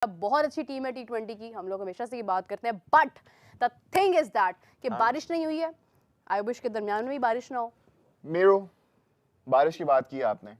बहुत अच्छी टीम है T20 की, हम लोग हमेशा से ये बात करते हैं, but the thing is that कि बारिश नहीं हुई है। आई विश के दरमियान में भी बारिश ना हो। मीरू, बारिश की बात की आपने,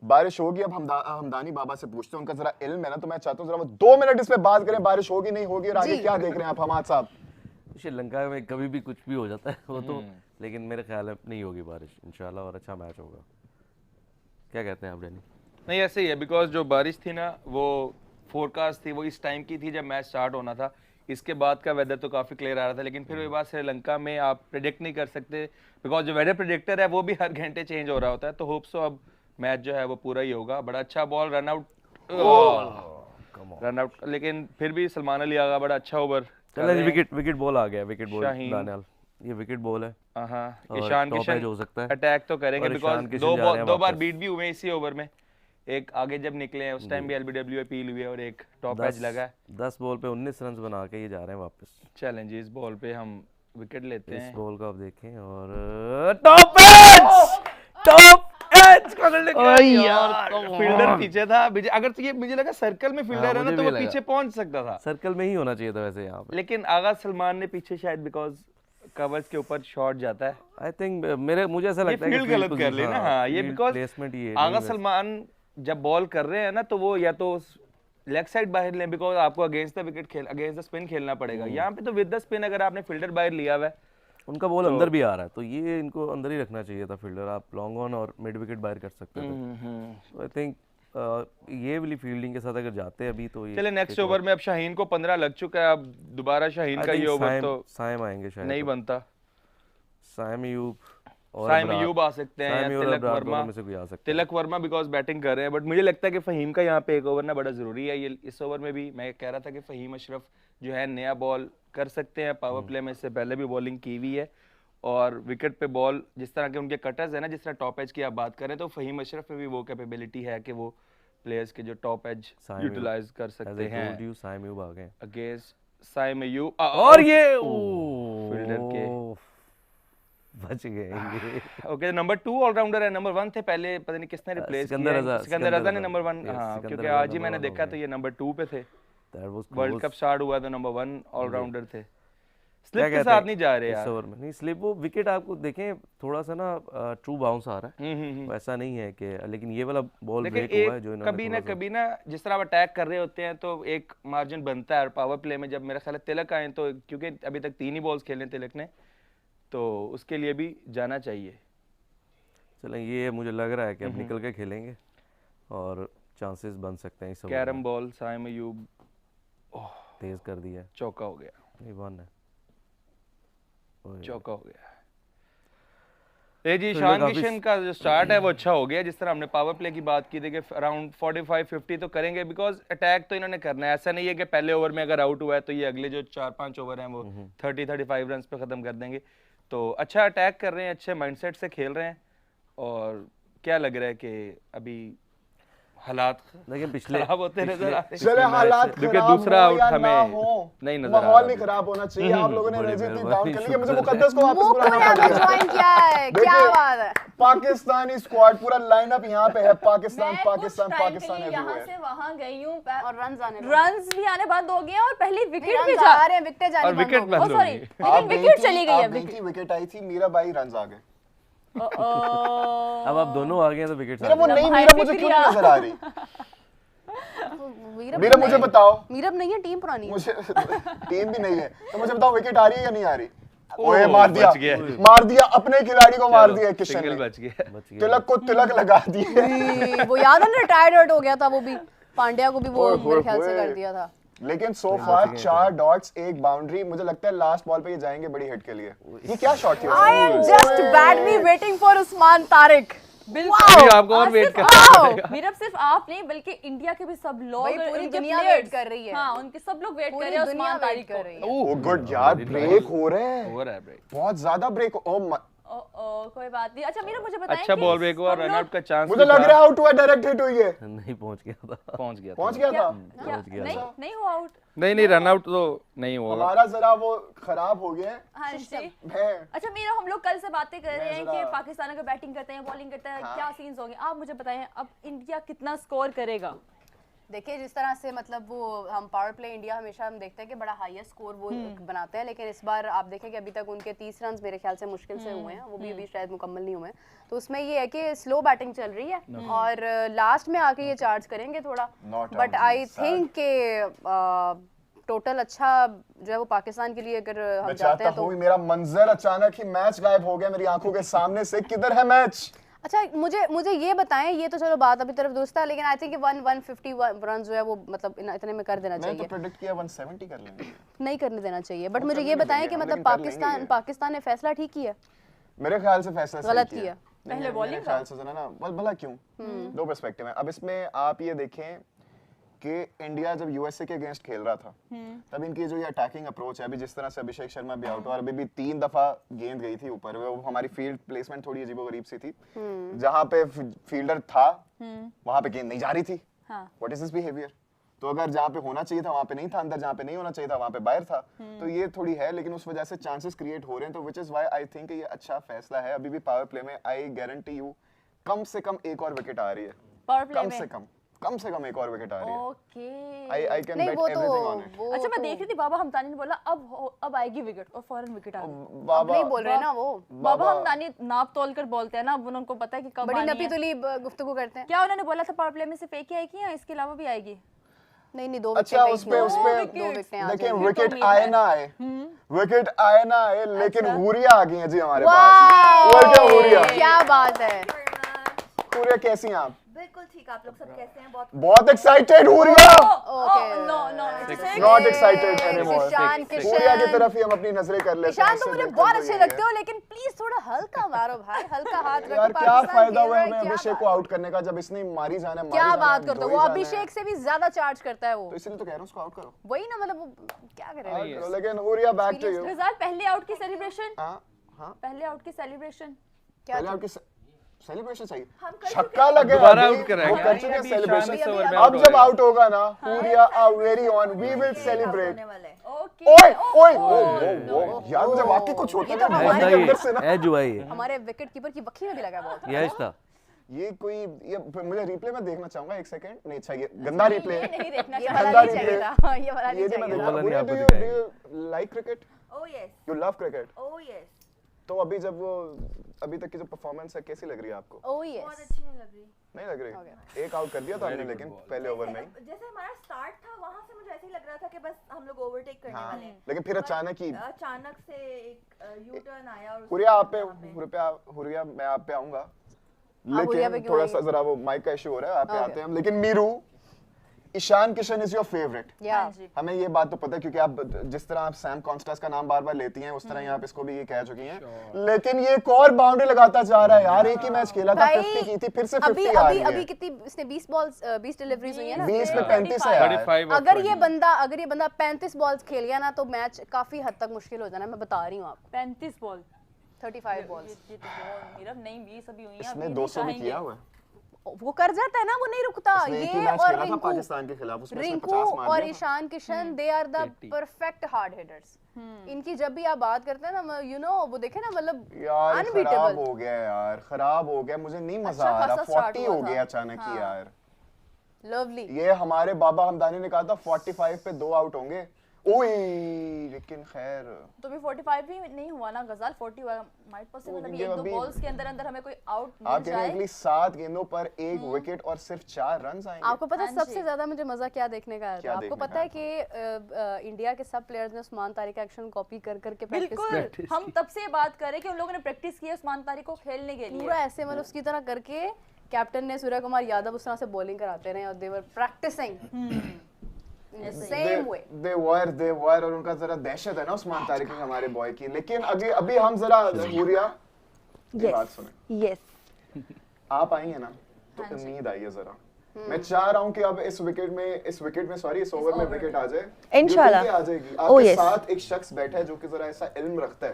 बारिश होगी। अब हमदानी बाबा से पूछते हैं, उनका जरा इल्म है ना, तो मैं चाहता हूँ जरा वो 2 मिनट इस पे बात करें, बारिश होगी नहीं होगी, और आगे क्या देख रहे हैं आप हमाद साहब? श्रीलंका में कभी भी कुछ भी हो जाता है वो तो, लेकिन मेरे ख्याल में नहीं होगी बारिश इंशाल्लाह, और अच्छा मैच होगा। क्या कहते हैं आप डैनी? नहीं, ऐसे ही है, बिकॉज जो बारिश थी ना वो फोरकास्ट थी, वो इस टाइम की थी जब मैच स्टार्ट होना था। इसके बाद का वेदर तो काफ़ी क्लियर आ रहा था, लेकिन फिर वही बात, श्रीलंका में आप प्रेडिक्ट नहीं कर सकते, बिकॉज जो वेदर प्रेडिक्टर है वो भी हर घंटे चेंज हो रहा होता है। तो होप सो अब मैच जो है वो पूरा ही होगा। बड़ा अच्छा बॉल, रन आउट, लेकिन फिर भी सलमान अली आगा बड़ा अच्छा ओवर। विकेट बॉल आ गया, विकेट बॉल दानियाल, ये विकेट बॉल है। ईशान किशन हो सकता है, अटैक तो करेंगे, बिकॉज दो बार बीट भी हुए इसी ओवर में। एक आगे जब निकले हैं उस टाइम भी एलबीडब्ल्यू अपील हुई है, और एक टॉप एज लगा है। 10 बॉल पे 19 रन बना के ये जा रहे हैं वापस। चैलेंज इस बॉल पे हम विकेट लेते हैं। इस बॉल को आप देखें, और टॉप एज फील्डर पीछे था। अगर तो ये मुझे लगा सर्कल में फील्डर है ना, तो वो पीछे पहुंच सकता था। सर्कल में ही होना चाहिए था वैसे यहाँ पे, लेकिन आगा सलमान ने पीछे शायद बिकॉज कवर्स के ऊपर शॉट जाता है। आई थिंक मुझे ऐसा लगता है कि फील्ड गलत कर ली ना। हाँ, ये बिकॉज प्लेसमेंट ये आगा सलमान जब बॉल कर रहे हैं ना, तो वो या तो लेग साइड बाहर लें, बिकॉज आपको against the wicket against the spin खेलना पड़ेगा। यहाँ पे तो विद द स्पिन अगर आपने फील्डर बाहर लिया हुआ है, उनका बॉल अंदर भी आ रहा है, तो ये इनको अंदर ही रखना चाहिए था फील्डर। आप लॉन्ग ऑन और मिड विकेट बाहर कर सकते थे। आई थिंक ये वाली फील्डिंग के साथ अगर जाते अभी तो ये चले नेक्स्ट ओवर में अब शाहीन को 15 लग चुका है। अब दोबारा शाहीन का ये ओवर तो साइम आएंगे शायद, नहीं बनता। साइम अयूब आ सकते हैं, तिलक वर्मा बिकॉज बैटिंग कर रहे हैं। बट मुझे लगता है कि फहीम का यहाँ पे एक ओवर ना बड़ा जरूरी है। ये इस ओवर में भी मैं कह रहा था कि फहीम अशरफ जो है नया बॉल कर सकते हैं। पावर प्ले में इससे पहले भी बॉलिंग की हुई है, और विकेट पे बॉल जिस तरह के उनके कटर्स है ना, जिस तरह टॉप एज की आप बात करें, तो फहीम अशरफ में भी वो कैपेबिलिटी है कि वो प्लेयर्स के जो टॉप एज यूटिलाइज कर सकते हैं। अगेंस्ट साइम अयूब, और ये फील्डर के बच गए। ओके, नंबर 2 ऑलराउंडर है। नंबर 1 थे पहले, पता नहीं किसने रिप्लेस किया। सिकंदर रज़ा ने नंबर 1, हाँ, क्योंकि आज ही मैंने देखा तो ये नंबर 2 पे थे। वर्ल्ड कप स्टार्ट हुआ तो नंबर 1 ऑलराउंडर थे। स्लिप के साथ नहीं जा रहे यार, ओवर में नहीं स्लिप। वो विकेट आपको देखें थोड़ा सा ना ट्रू बाउंस आ रहा है, वैसा नहीं है कि, लेकिन ये वाला बॉल ब्रेक हुआ है जो इन्होंने कभी ना जिस तरह आप अटैक कर रहे होते हैं तो एक मार्जिन बनता है। और पावर प्ले में जब मेरा ख्याल है तिलक आए, तो क्योंकि अभी तक 3 ही बॉल्स खेले तिलक ने, तो उसके लिए भी जाना चाहिए। चलें, ये मुझे लग रहा है कि अब निकल के खेलेंगे और चांसेस बन सकते हैं। कैरम बॉल, साइम अयूब तेज कर दिया, चौका हो गया। नहीं, 1 है, चौका हो गया। जी, ईशान किशन का जो स्टार्ट है वो अच्छा हो गया। जिस तरह हमने पावर प्ले की बात की थी कि अराउंड 45-50 तो करेंगे, बिकॉज अटैक तो इन्होंने करना है। ऐसा नहीं है कि पहले ओवर में अगर आउट हुआ है तो ये अगले जो 4-5 ओवर हैं वो 30-35 रन पे खत्म कर देंगे। तो अच्छा अटैक कर रहे हैं, अच्छे माइंडसेट से खेल रहे हैं। और क्या लग रहा है कि अभी हालात लेकिन पिछले खराब होते नजर आ रहे हैं। चले हालात खराब दूसरा आउट हमें नहीं नजर आ रहा, माहौल नहीं खराब होना चाहिए। आप लोगों ने रजत डाउन कर लिया, मुझे मुकद्दस को वापस बुलाना ज्वाइन किया है। क्या बात है, पाकिस्तानी स्क्वाड पूरा लाइनअप यहाँ पे है। पाकिस्तान यहाँ से वहाँ गई हूँ, और रन्स भी आने बंद हो गए और पहली विकेट भी जा रहे हैं, विकेट जाने और विकेट बंद हो गई। लेकिन विकेट चली गई है। विकेट आई थी, मीरा भाई रन आ गए। अब आप दोनों आ गए तो विकेट वो नहीं, मीरा मुझे क्यों नहीं नजर आ रही? मीरा मुझे बताओ। मीरब नहीं है, टीम पुरानी है। मुझे टीम भी नहीं है, तो मुझे बताओ विकेट आ रही है या नहीं आ रही? ओए मार दिया अपने खिलाड़ी को, मार दिया किशन ने। बच गया। तिलक को तिलक लगा दिए। वो याद है ना, रिटायर्ड हो गया था वो भी, पांड्या को भी वो मेरे ख्याल से कर दिया था। लेकिन सो फार 4 डॉट्स 1 बाउंड्री। मुझे लगता है लास्ट बॉल पे ये जाएंगे बड़ी हिट के लिए। ये क्या शॉट था? I am just badly waiting for Usman Tariq. बिल्कुल आपको और वेट करना पड़ेगा। मीरब सिर्फ आप नहीं बल्कि इंडिया के भी सब लोग, पूरी दुनिया वेट कर रही है। हाँ, उनके सब लोग वेट कर रहे हैं उस्मान तारिक कर रही है। ओह गुड यार, ब्रेक हो रहा है ब्रेक, बहुत ज्यादा ब्रेक। कोई बात नहीं। अच्छा मीरा मुझे बताएं, अच्छा बॉल ब्रेक हुआ, रन आउट का चांस मुझे लग रहा है आउट हुआ, डायरेक्ट हिट हुई है। नहीं, पहुंच गया था। नहीं हुआ आउट। नहीं, रन आउट तो नहीं हुआ। हमारा जरा वो खराब हो गया। हाँ जी। है। अच्छा मीरा, हम लोग कल से बातें कर रहे हैं कि पाकिस्तान अगर बैटिंग करते हैं, बॉलिंग करते हैं, क्या सीन्स होंगे। आप मुझे बताएं अब इंडिया कितना स्कोर करेगा? देखिए जिस तरह से मतलब वो हम पावर प्ले इंडिया हमेशा हम देखते हैं कि बड़ा हाईएस्ट स्कोर वो बनाते हैं, लेकिन इस बार आप देखें कि अभी तक उनके 30 रन मेरे ख्याल से मुश्किल से हुए हैं, वो भी अभी शायद मुकम्मल नहीं हुए हैं। तो उसमें ये है कि स्लो बैटिंग चल रही है और लास्ट में आके ये चार्ज करेंगे थोड़ा, बट आई थिंक के टोटल अच्छा जो है वो पाकिस्तान के लिए अगर हम मैं जाते चाहता हैं तो हूँ मेरा मंजर अचानक ही मैच गायब हो गया मेरी आंखों के सामने से, किधर है मैच? अच्छा मुझे ये बताएं, ये तो चलो बात अभी तरफ दुरुस्त है, लेकिन आई थिंक 150 रन जो है वो मतलब इतने में कर देना मैंने तो चाहिए, प्रेडिक्ट किया 170 कर लेंगे। नहीं करने देना चाहिए। बट मुझे करने ये नहीं बताएं देंगे कि हम, मतलब लेकिन कर लेंगे। पाकिस्तान ने फैसला ठीक किया, मेरे ख्याल से फैसला सही गलत किया। किया। नहीं, पहले मेरे bowling ख्याल से जो है ना भला क्यों, दो पर्सपेक्टिव है। अब इसमें आप ये देखें कि इंडिया जब यूएसए के अगेंस्ट खेल रहा था तब इनकी जो ये अटैकिंग अप्रोच है, अभी जिस तरह से अभिषेक शर्मा भी आउट हुआ और अभी भी 3 दफा गेंद गई थी ऊपर, वो हमारी फील्ड प्लेसमेंट थोड़ी अजीबोगरीब सी थी, जहां पे फील्डर था वहां पे गेंद नहीं जा रही थी। What is this behaviour? तो अगर जहाँ पे होना चाहिए था वहां पे नहीं था, अंदर जहाँ पे नहीं होना चाहिए था वहां पे बाहर था, तो ये थोड़ी है, लेकिन उस वजह से चांसेस क्रिएट हो रहे हैं। तो which is why I think ये अच्छा फैसला है। अभी भी पावर प्ले में आई गारंटी यू कम से कम एक और विकेट आ रही है, पावर प्ले कम में से कम एक और विकेट आ रही है। ओके आई कैन नहीं बेट वो एवरीथिंग ऑन इट। तो अच्छा मैं देख रही थी बाबा हमदानी ने बोला अब आएगी विकेट और फौरन विकेट आ गई। अब बाबा नहीं बोल रहे हैं ना वो, बाबा हमदानी नाप तोल कर बोलते हैं ना, अब उनको पता है कि कब बड़ी आनी नपी है। तुली गुफ्तगू करते हैं। क्या उन्होंने बोला था पावर प्ले में सिर्फ एक ही आएगी या इसके अलावा भी आएगी? नहीं 2 अच्छा विकेट उस पे दो विकेटें आ देखिए जाएंगी। विकेट उम्मीद आए है। ना आए, विकेट आए ना आए, लेकिन अच्छा। हुरिया आ गई है जी हमारे पास। वाह! और क्या हुरिया? क्या बात है। हुरिया कैसी हैं आप? बिल्कुल ठीक, आप लोग सब कैसे हैं? बहुत बहुत एक्साइटेड हुरिया। Okay no not excited anymore. Ishan हुरिया की किशन, तरफ ही हम अपनी नजरें कर लेते हैं। ईशान उससे तो मुझे बेहतर बहुत तो अच्छे यही लगते है। हो, लेकिन प्लीज थोड़ा हल्का मारो भाई, हल्का हाथ रखो। यार क्या पाकिस्तान फायदा खेल हुआ रहा है, हमें क्या अभिषेक को बात- आउट करने का जब इसने मारी जाना है, क्या मारी जाना है, बात करते हो, धोई वो जाना है। अभिषेक से भी ज्यादा चार्ज करता है वो, तो इसलिए तो कह रहा हूं उसको आउट करो। वही ना मतलब वो क्या करेगा। लेकिन हुरिया बैक टू यू। रिजल्ट पहले आउट की सेलिब्रेशन, हां हां पहले आउट की सेलिब्रेशन क्या पहले आपकी सेलिब्रेशन चाहिए, हम कर छक्का लगे दोबारा अभी, आउट कराएगा। हम कर चुके हैं अभी सेलिब्रेशन। ईशान इस ओवर में अब आउट जब हो आउट होगा ना हुरिया are very on, we will celebrate. होने वाला है। ओके ओए ओए वो यार मुझे वाकई कुछ होता ये तो है हमारे मेरे अंदर से ना। एज हुआ ये हमारे विकेट कीपर की बखी में भी लगा है बहुत। ये था। ये कोई ये मुझे रिप्ले में देखना चाहूंगा, एक सेकंड। नहीं अच्छा ये गंदा रिप्ले है, नहीं देखना ये चाहिए। वाला गंदा नहीं चाहिए रिप्ले। था, ये वाला नहीं ये नहीं मैं चाहिए देखा। था। वाला नहीं आपको Do दिखाएंगे। you like cricket? Oh yes, You love cricket? Oh yes, तो अभी जब वो अभी तक की जो परफॉर्मेंस है कैसी लग रही है आपको? ओह बहुत यस, अच्छी नहीं लग रही। नहीं लग रही? एक आउट कर दिया था हमने लेकिन पहले ओवर में ही। जैसे हमारा स्टार्ट था वहां से मुझे ऐसे ही लग रहा था कि बस हम लोग ओवरटेक करने हाँ, वाले हैं। लेकिन फिर अचानक ही अचानक से एक यू टर्न आया और हुरिया आप पे हुरिया मैं आप पे आऊंगा, हुरिया पे लेकिन क्यों थोड़ा सा आएंगे? जरा वो माइक का इशू हो रहा है, आप पे Okay. आते हैं हम। लेकिन मीरू, Ishan Kishan is your favourite. या हमें ये बात तो पता है क्योंकि आप जिस तरह आप सैम कॉन्स्टेंस का नाम बार-बार लेती हैं उस तरह ही आप इसको भी ये कह चुकी हैं। लेकिन ये एक और बाउंड्री लगाता जा रहा है यार। एक ही मैच खेला था, 50 की थी, फिर से 50 आ रही अभी है। कितनी इसने 20 बॉल्स 20 डिलीवरीज हुई है ना। 20 में 35 है यार। 35 और अगर 20। ये बंदा 35 बॉल्स खेल गया ना तो मैच काफी हद तक मुश्किल हो जाना है, मैं बता रही हूँ आपको। 35 बॉल 35 बॉल्स ये तो बहुत मीरा नहीं 20 अभी हुई हैं। इसने अभी 200 भी चाहेंगे। किया हुआ है। वो कर जाता है ना, वो नहीं रुकता। इसने एक ही ये मैच और खेला था रिंकू पाकिस्तान के खिलाफ, उसमें इसने रिंकू 50 मार और दिया था। Ishan Kishan they are the 80 perfect hard hitters. इनकी जब भी आप बात करते हैं ना, यू नो वो देखे ना मतलब यार खराब अनबीटेबल। हो गया यार, खराब हो गया, मुझे नहीं मजा अच्छा आ रहा। खासा start 40 हुआ हो था। गया अचानक ही यार। लवली। ये हमारे बाबा हमदानी ने कहा था 45 पे 2 आउट होंगे। ओए लेकिन खैर तो भी 45 भी नहीं हुआ ना गजाल, 40 हुआ। माइट पॉसिबल अभी ये 1-2 अभी- बॉल्स के अंदर अंदर हमें कोई आउट आप मिल कह रहे जाए। हैं एटलीस्ट 7 गेंदों पर 1 विकेट और सिर्फ 4 रन आएंगे। आपको पता है हाँ सबसे जी। ज्यादा मुझे मजा क्या देखने का आया क्या था? आपको देखने पता का है कि इंडिया के सब प्लेयर्स ने उस्मान तारिक का एक्शन कॉपी कर करके प्रैक्टिस बिल्कुल हम तब से बात कर रहे हैं कि उन लोगों ने प्रैक्टिस की है उस्मान तारिक को खेलने के लिए। पूरा ऐसे मतलब उसकी तरह करके कैप्टन ने सूर्य कुमार यादव उस तरह से बॉलिंग कराते रहे और दे वर प्रैक्टिसिंग सेम वे। दे वर और उनका जरा दहशत है ना उस्मान तारिक की हमारे बॉय की। लेकिन अभी हम जरा हुरिया की बात सुने। यस, आप आई है ना तो उम्मीद आई है जरा। मैं चाह रहा हूं कि अब इस ओवर में इस ओवर में विकेट आ जाए। इंशाल्लाह। You think कि आ जाएगी। Oh, आपके yes. साथ एक शख्स बैठा है जो कि जरा ऐसा इल्म रखता है,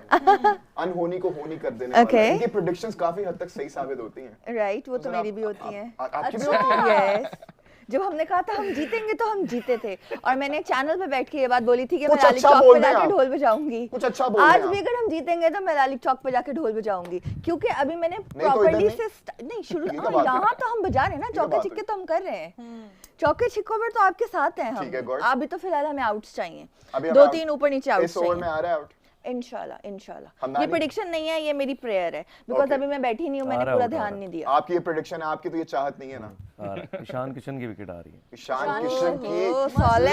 अनहोनी को होनी कर देने वाला। Okay. इनकी प्रेडिक्शंस काफी हद तक सही साबित होती हैं। राइट, वो तो जरा मेरी भी आप- होती हैं। आपकी भी होती हैं? यस, जब हमने कहा था हम जीतेंगे तो हम जीते थे, और मैंने चैनल पे बैठ के ये बात बोली थी कि मैं कुछ लाली अच्छा चौक बोल पे दें जाके आप। ढोल बजाऊंगी। कुछ अच्छा बोल दें आज आप। भी अगर हम जीतेंगे तो मैं लाली चौक पे जाके ढोल बजाऊंगी, क्योंकि अभी मैंने तो इधर प्रॉपर्ली नहीं। से नहीं शुरू, ये क्या बात है? यहाँ तो हम बजा रहे हैं ना, क्या चौके बात छिक्के है? तो हम कर रहे हैं, चौके छिक्कों पर तो आपके साथ हैं ठीक है, हम। good। अभी तो फिलहाल हमें आउट्स चाहिए, अभी 2-3 ऊपर नीचे इस आउट्स ओवर में चाहिए। आ रहा है आउट। इंशाल्लाह इंशाल्लाह, ये हमदानी? प्रेडिक्शन नहीं है, ये मेरी प्रेयर है, बिकॉज Okay। अभी मैं बैठी नहीं हूँ, आ मैंने रहा पूरा होगा, आ ध्यान रहा। नहीं दिया। आपकी ये प्रेडिक्शन है, आपकी तो ये चाहत नहीं है ना। आ रहा है। ईशान किशन की विकेट आ रही है। ईशान किशन की solid।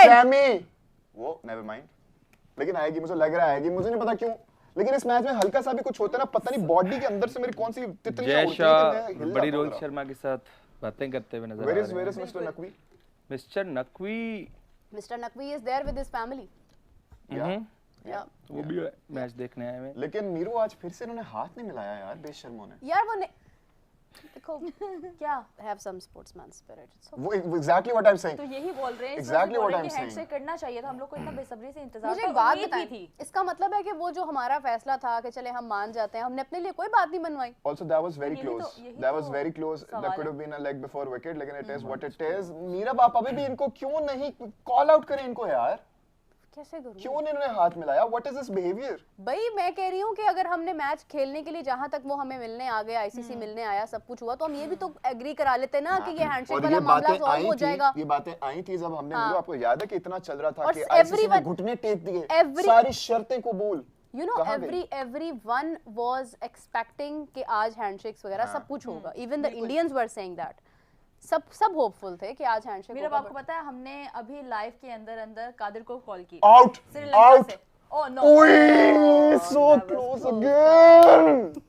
सैमी, वो नेवर माइंड, लेकिन आएगी, मुझे लग रहा है आएगी, मुझे नहीं पता क्यों, लेकिन इस मैच में हल्का सा भी कुछ होता है ना, पता नहीं बॉडी के अंदर से मेरी कौन सी तितलियां जय उड़ती हैं कि मैं शाह हिल बड़ी जाता हूं रोहित जरा। शर्मा के साथ बातें करते हुए नजर आ Where रहे is हैं। Mr. Naqvi? Mister Naqvi mister Naqvi is there with his family. या वो भी मैच देखने आए हुए। लेकिन नीरू आज फिर से इन्होंने हाथ नहीं मिलाया यार बेशर्मों ने। यार वो देखो क्या हैव सम स्पोर्ट्समैन स्पिरिट। वो एग्जैक्टली व्हाट आई एम तो सेइंग। यही बोल रहे हैं, इस Exactly वजह से बोल what रहे I'm हैं कि saying। हैंडशेक करना चाहिए था, हम लोग को इतना बेसब्री से इंतजार मुझे था, एक बात उम्मीद भी बताएं, थी। इसका मतलब है कि वो जो हमारा फैसला था कि चले हम मान जाते हैं, हमने अपने लिए कोई बात नहीं मनवाई। Also that was very यही तो- close. यही That was तो very close. That सवाल could है। have been a leg before wicket, लेकिन it is what it is. Meera बाप अभी भी इनको क्यों नहीं कॉल आउट करें इनको यार? कैसे करूं? क्यों नहीं इन्होंने हाथ मिलाया? What is this behavior? भाई मैं कह रही हूँ कि अगर हमने मैच खेलने के लिए जहां तक वो हमें मिलने आ गए, आईसीसी मिलने आया, सब कुछ हुआ, तो हम ये भी तो एग्री करा लेते ना कि ये हैंडशेक और वाला ये मामला बातें सॉल्व आई हो थी, जाएगा। ये बातें आई थी जब हमने हाँ। नीरू, आपको याद है कि इतना चल रहा था और कि आईसीसी ने everyone- घुटने टेक दिए, every- सारी शर्तें कबूल। You know, कहाँ गई? everyone was expecting कि आज हैंडशेक्स वगैरह सब कुछ होगा। Even the Indians were saying that. सब होपफुल थे कि आज हैंडशेक मेरा होगा। आपको पता है, हमने अभी लाइव के अंदर अंदर कादिर को कॉल की Out, श्रीलंका out. से। Oh no, Oi, so close again.